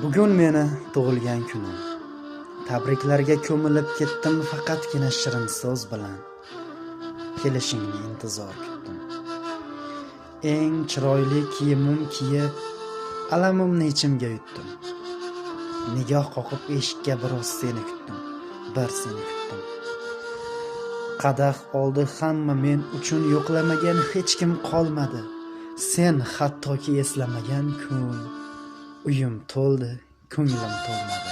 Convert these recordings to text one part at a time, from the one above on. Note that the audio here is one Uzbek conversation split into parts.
Bugun meni tug'ilgan kunim. Tabriklarga ko'milib ketdim faqatgina shirin so'z bilan. Kelishingni intizor kutdim. Eng chiroyli kiyimim kiyib, alamimni ichimga yutdim. Nigoh qoqib eshikka biroz seni kutdim, bir seni kutdim. Qadah oldi hamma men uchun yo'qlamagan hech kim qolmadi. Sen hattoki eslamagan kun. Uyim to'ldi, ko'nglim to'lmadi.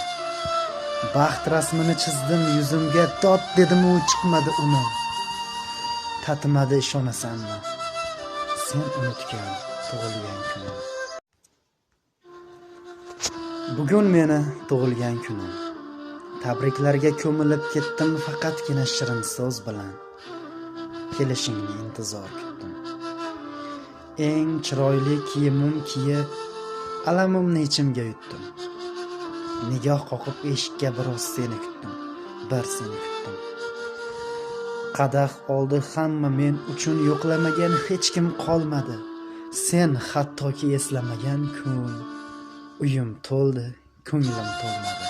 Baxt rasmini chizdim yuzimga, dod dedim u chiqmadi unim. Tatimadi ishonasanmi? Sen unutgan tug'ilgan kunim. Bugun meni tug'ilgan kunim. Tabriklarga ko'milib ketdim faqatgina shirin so'z bilan. Kelishingni intizor kutdim. Eng chiroyli kiyimim kiyib, alamimni ichimga yutdim. Nigoh qoqib eshikka biroz seni kutdim, bir seni kutdim. Qadah oldi hamma men uchun yo'qlamagan hech kim qolmadi. Sen hattoki eslamagan kun. Uyim to'ldi, ko'nglim to'lmadi.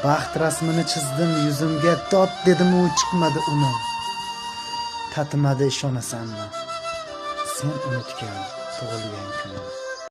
Baxt rasmini chizdim yuzimga, dod dedim u chiqmadi unim. Tatimadi ishonasanmi? Sen unutgan tug'ilgan kunim.